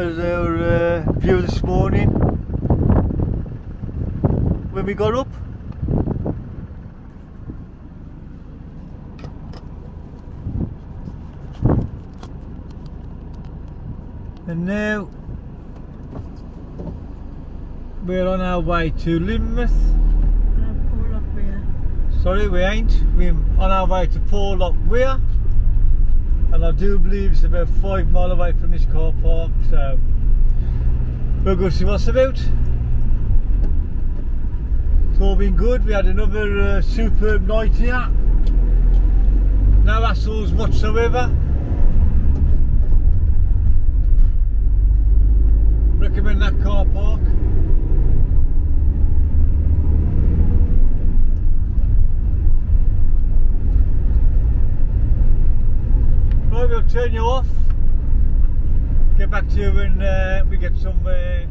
was our view this morning when we got up. And now we're on our way to Lynmouth. Porlock Weir. Sorry, we ain't. We're on our way to Porlock Weir, and I do believe it's about 5 miles away from this car park, so we'll go see what's about. It's all been good. We had another superb night here. No hassles whatsoever. Recommend that car park. Right, we'll turn you off. Get back to you when we get somewhere.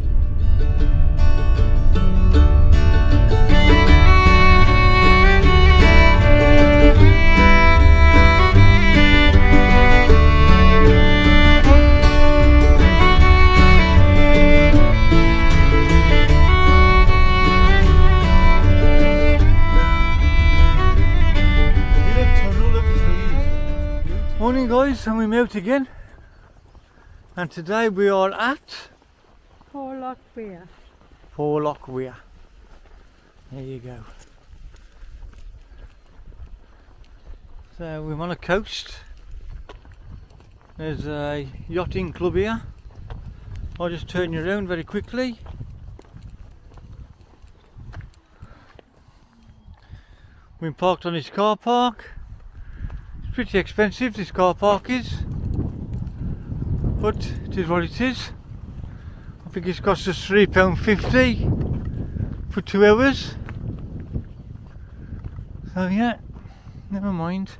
Morning guys, and we're out again, and today we are at Porlock Weir. Porlock Weir. There you go. So we're on a coast. There's a yachting club here. I'll just turn you around very quickly. We're parked on this car park. Pretty expensive, this car park is, but it is what it is. I think it's cost us £3.50 for 2 hours, so yeah, never mind.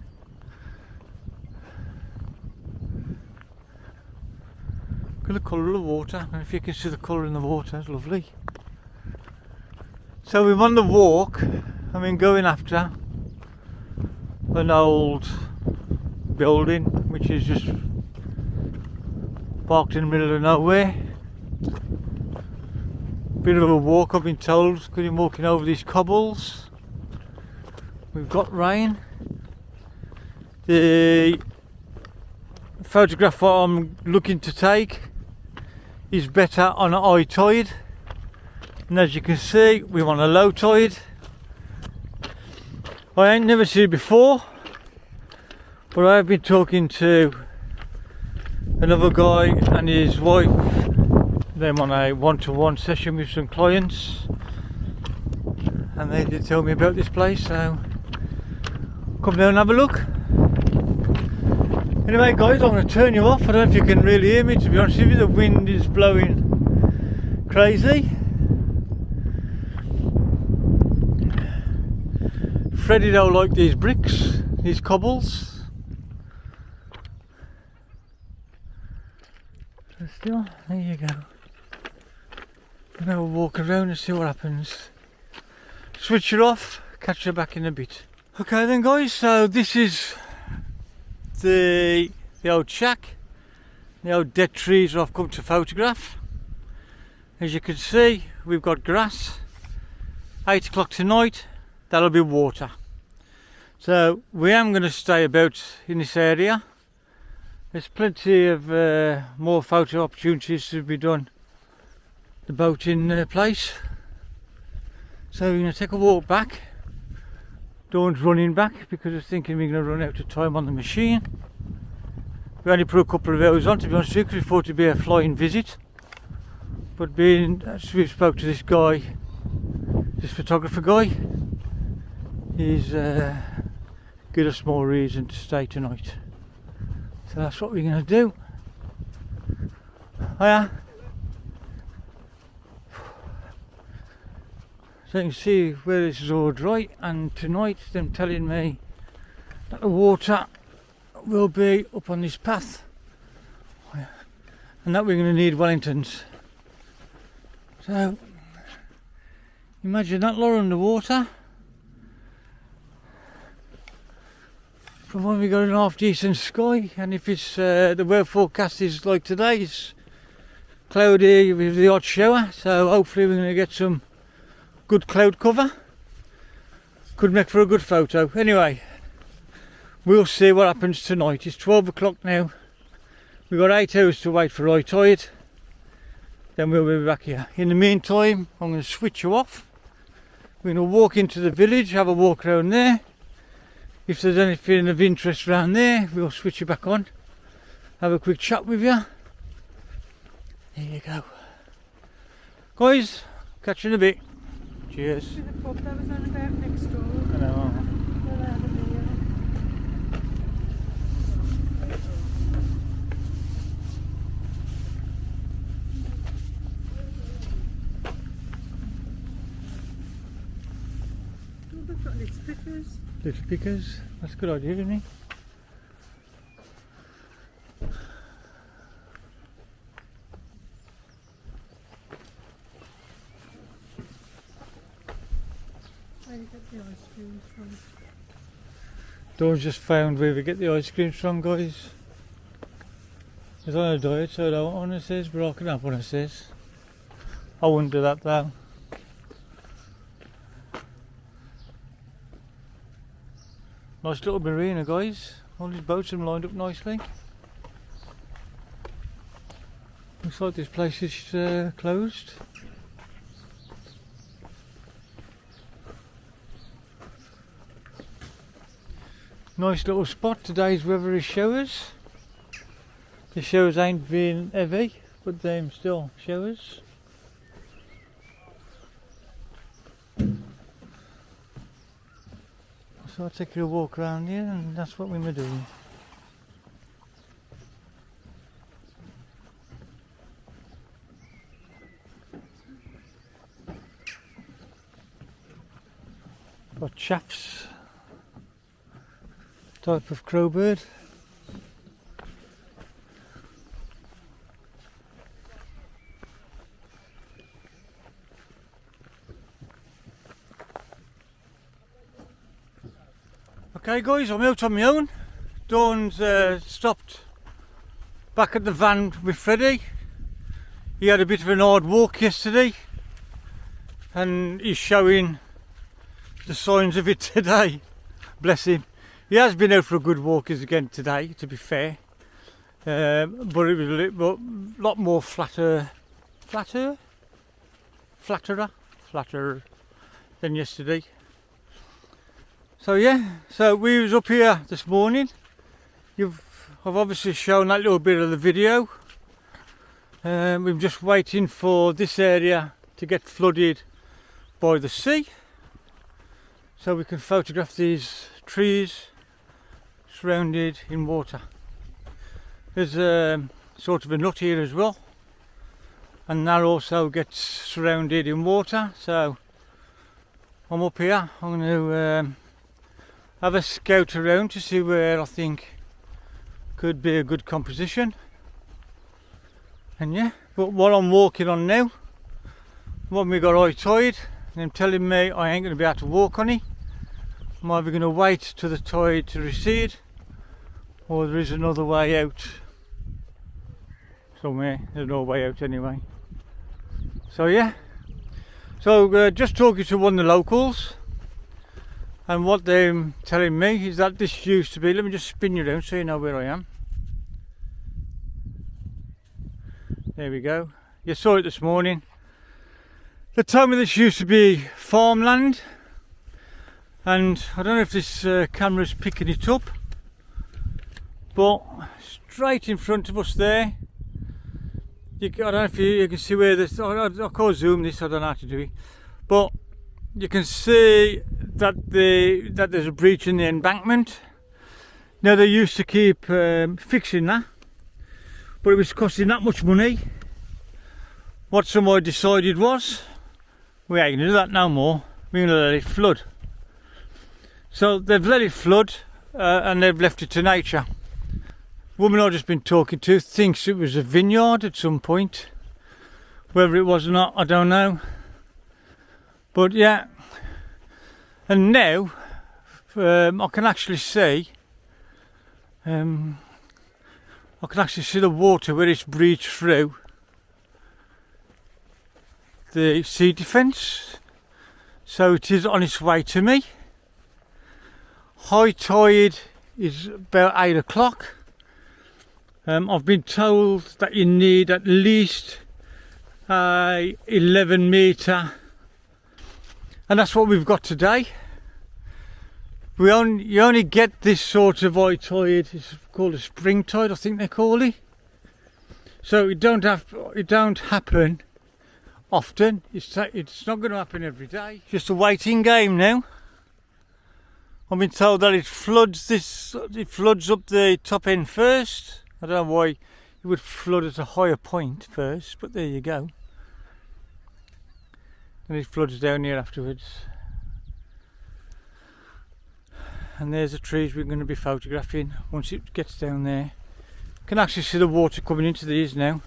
Look at the colour of the water, and if you can see the colour in the water, it's lovely. So we're on the walk, I mean going after an old building which is just parked in the middle of nowhere. Bit of a walk, I've been told, because you're walking over these cobbles. We've got rain. The photograph I'm looking to take is better on a high tide, and as you can see we're on a low tide. I ain't never seen it before, but I've been talking to another guy and his wife, them on a one-to-one session with some clients, and they did tell me about this place, so come down and have a look. Anyway guys, I'm going to turn you off. I don't know if you can really hear me, to be honest with you. The wind is blowing crazy. Freddie don't like these bricks, these cobbles. So still, there you go. I'm going to walk around and see what happens. Switch it off, catch you back in a bit. Okay then guys, so this is the old shack, the old dead trees I've come to photograph. As you can see, we've got grass. 8 o'clock tonight, that'll be water. So we am going to stay about in this area. There's plenty of more photo opportunities to be done. The boating place. So we're going to take a walk back. Dawn's running back because I was thinking we're going to run out of time on the machine. We only put a couple of hours on, to be honest with you, because we thought it'd be a flying visit. But being, as we spoke to this guy, this photographer guy, he's give us more reason to stay tonight. So that's what we're going to do. Hiya. So you can see where this is all dry, and tonight them telling me that the water will be up on this path, and that we're going to need Wellingtons. So imagine that lot underwater. Provided we got an half decent sky, and if it's the weather forecast is like today's, cloudy with the odd shower, so hopefully we're going to get some good cloud cover. Could make for a good photo. Anyway, we'll see what happens tonight. It's 12 o'clock now. We've got 8 hours to wait for high tide. Then we'll be back here. In the meantime, I'm going to switch you off. We're going to walk into the village, have a walk around there. If there's anything of interest around there, we'll switch you back on. Have a quick chat with you. There you go. Guys, catch you in a bit. Cheers. The pub that was on about next door. I know. Well, I have a beer. Oh, they've got little pickers. Little pickers. That's a good idea, isn't it? Where do you get the ice cream from? Dawn's just found where we get the ice cream from, guys. He's on a diet, so I don't want one, it says, but I can have one, it says. I wouldn't do that though. Nice little marina, guys. All these boats are lined up nicely. Looks like this place is closed. Nice little spot. Today's weather is showers. The showers ain't been heavy, but them still showers. So I'll take you a walk around here, and that's what we were doing. Got chaffs, type of crowbird. Okay guys, I'm out on my own. Dawn's stopped back at the van with Freddie. He had a bit of an hard walk yesterday and he's showing the signs of it today. Bless him. He has been out for a good walk again today, to be fair. But it was a lot more flatter than yesterday. So yeah, so we was up here this morning. I've obviously shown that little bit of the video. We're just waiting for this area to get flooded by the sea, so we can photograph these trees surrounded in water. There's sort of a nut here as well, and that also gets surrounded in water. So I'm up here. I'm going to have a scout around to see where I think could be a good composition. And yeah, but what I'm walking on now, when we got high tide, and them telling me I ain't going to be able to walk on it. I'm either going to wait till the tide to recede, or there is another way out somewhere. There's no way out anyway. So yeah, so just talking to one of the locals, and what they're telling me is that this used to be, let me just spin you around so you know where I am. There we go. You saw it this morning. They told me this used to be farmland, and I don't know if this camera's picking it up, but straight in front of us there, I don't know if you can see where this, I can't zoom this, I don't know how to do it, but you can see that there's a breach in the embankment. Now they used to keep fixing that, but it was costing that much money. What somebody decided was, we ain't going to do that no more, we're going to let it flood. So they've let it flood and they've left it to nature. Woman I've just been talking to thinks it was a vineyard at some point. Whether it was or not, I don't know. But yeah, and now I can actually see the water where it's breached through, the sea defence, so it is on its way to me. High tide is about 8 o'clock. I've been told that you need at least a 11 metre, and that's what we've got today. You only get this sort of high tide, it's called a spring tide, I think they call it. So it don't happen often. It's not going to happen every day. It's just a waiting game now. I've been told that it floods up the top end first. I don't know why it would flood at a higher point first, but there you go. And it floods down here afterwards. And there's the trees we're going to be photographing once it gets down there. You can actually see the water coming into these now.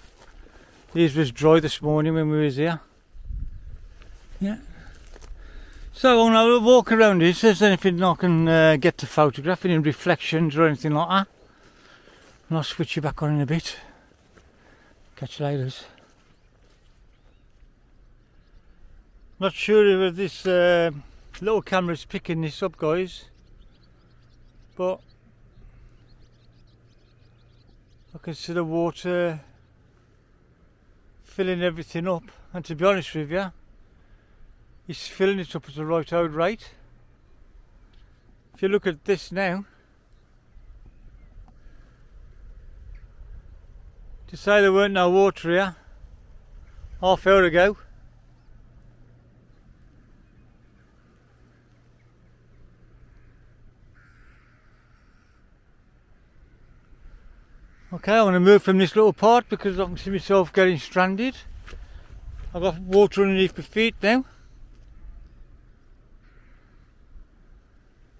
These was dry this morning when we was here. Yeah. So I'm going to walk around here, see if there's anything I can get to photograph, any reflections or anything like that. And I'll switch you back on in a bit. Catch you later. Not sure if this little camera's picking this up, guys. But I can see the water filling everything up, and to be honest with you, it's filling it up at the right old rate. If you look at this now, to say there weren't no water here half hour ago, okay, I'm going to move from this little part because I can see myself getting stranded. I've got water underneath my feet now.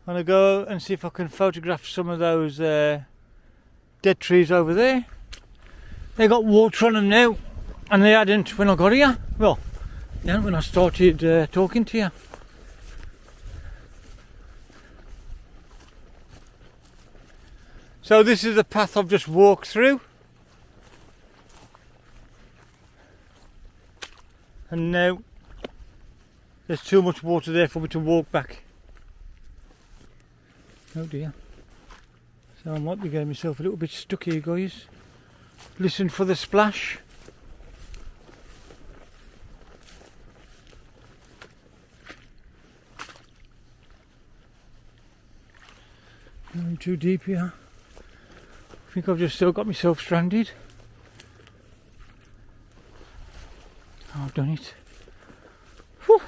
I'm going to go and see if I can photograph some of those dead trees over there. They got water on them now, and they hadn't when I got here. Well, they hadn't when I started talking to you. So this is the path I've just walked through, and now there's too much water there for me to walk back. Oh dear. So I might be getting myself a little bit stuck here, guys. Listen for the splash. Going too deep here. I think I've just still got myself stranded. Oh, I've done it. Whew.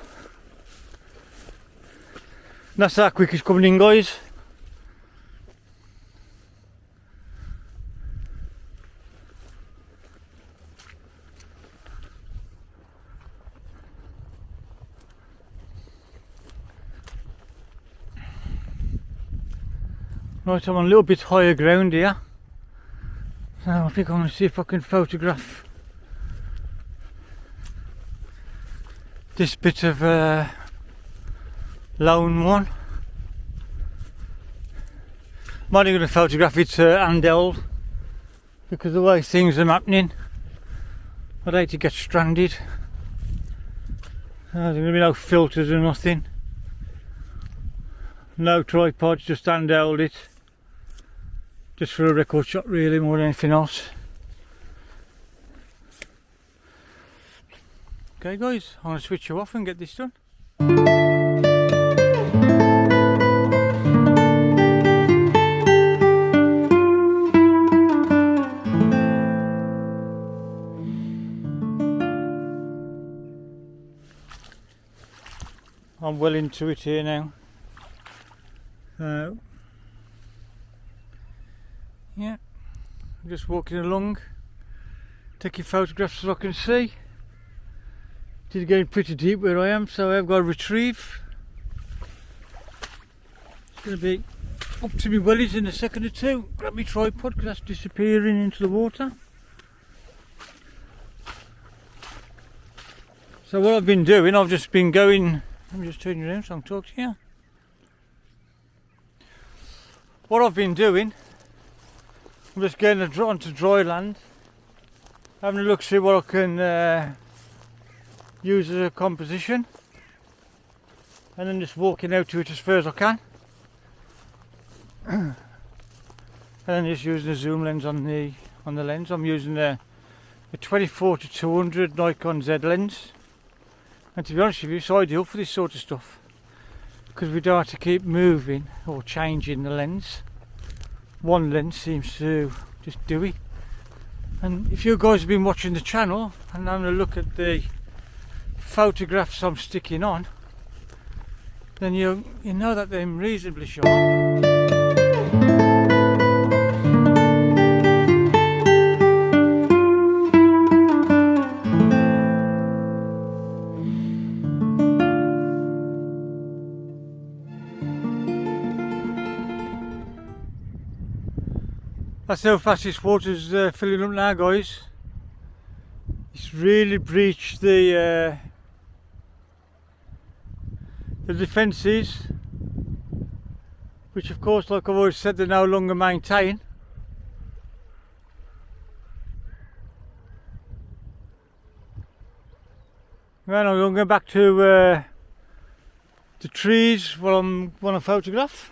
That's how quick it's coming in, guys. Right, I'm on a little bit higher ground here. So I think I'm going to see if I can photograph this bit of lone one. I'm only going to photograph it handheld because of the way things are happening. I'd hate to get stranded. There's going to be no filters or nothing. No tripods, just handheld it. Just for a record shot really, more than anything else. Okay guys, I'm going to switch you off and get this done. I'm well into it here now. Yeah, I'm just walking along, taking photographs so I can see. It is getting pretty deep where I am, so I've got to retrieve. It's going to be up to me wellies in a second or two. Grab my tripod because that's disappearing into the water. So what I've been doing, I've just been going, let me just turn you around so I can talk to you. What I've been doing, I'm just getting onto dry land, having a look, see what I can use as a composition, and then just walking out to it as far as I can, and then just using a zoom lens on the lens. I'm using a 24-200 Nikon Z lens, and to be honest with you, it's ideal for this sort of stuff because we don't have to keep moving or changing the lens. One lens seems to just do it. And if you guys have been watching the channel and having a look at the photographs I'm sticking on, then you know that they're reasonably sharp. That's how fast this water's filling up now, guys. It's really breached the defences, which of course, like I've always said, they're no longer maintained. Well, I'm going to go back to the trees while I'm want to photograph,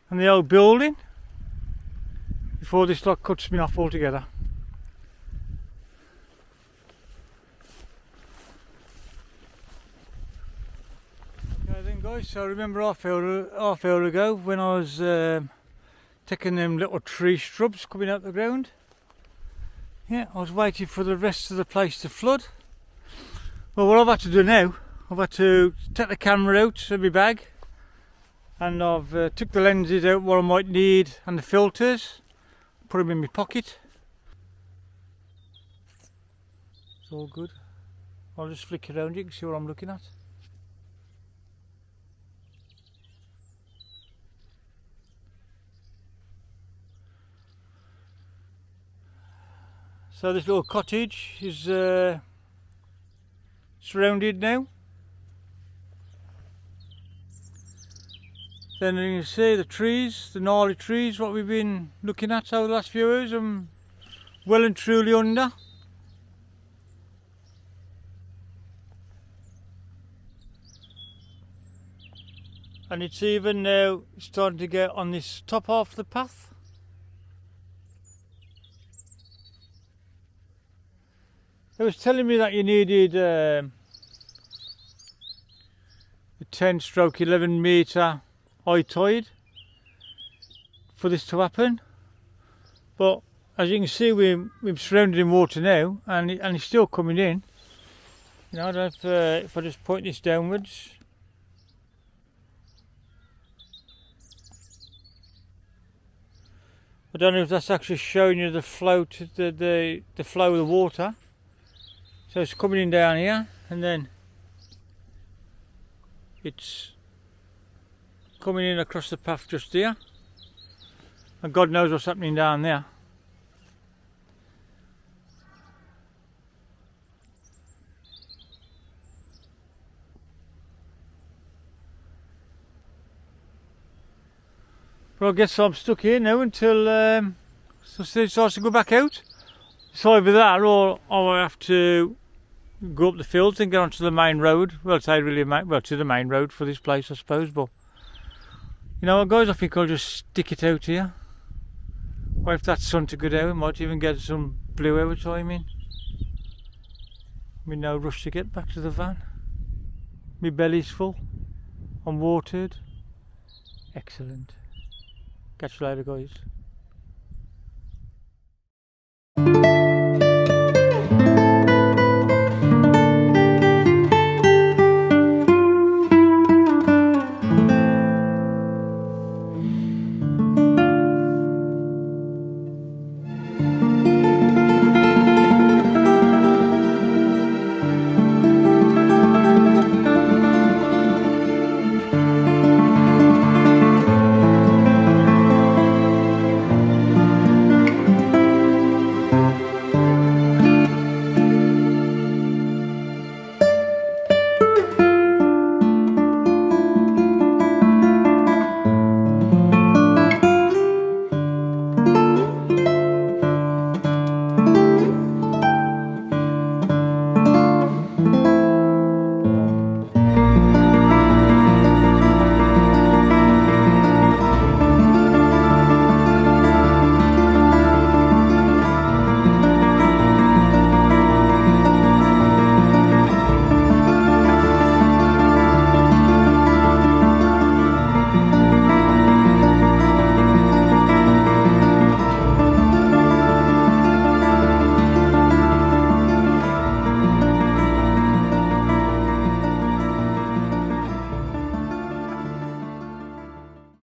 and the old building, before this lot cuts me off altogether. Okay then guys, so remember half hour ago when I was taking them little tree shrubs coming out the ground? Yeah, I was waiting for the rest of the place to flood. Well, what I've had to do now, I've had to take the camera out of my bag, and I've took the lenses out what I might need and the filters, put them in my pocket. It's all good. I'll just flick around, you can see what I'm looking at. So this little cottage is surrounded now. Then you can see the trees, the gnarly trees, what we've been looking at over the last few hours. I'm well and truly under. And it's even now starting to get on this top half of the path. It was telling me that you needed a 10/11 metre high tide for this to happen, but as you can see, we're surrounded in water now, and it's still coming in. You know, I don't know if I just point this downwards. I don't know if that's actually showing you the flow to the flow of the water. So it's coming in down here, and then it's coming in across the path just here, and God knows what's happening down there. But I guess I'm stuck here now until it starts to go back out. It's either that, or I have to go up the fields and get onto the main road. Well, it's really to the main road for this place, I suppose. But you know what, guys, I think I'll just stick it out here. Wait for that sun to go down. Might even get some blue hour time in. I'm no rush to get back to the van. My belly's full. I'm watered. Excellent. Catch you later, guys.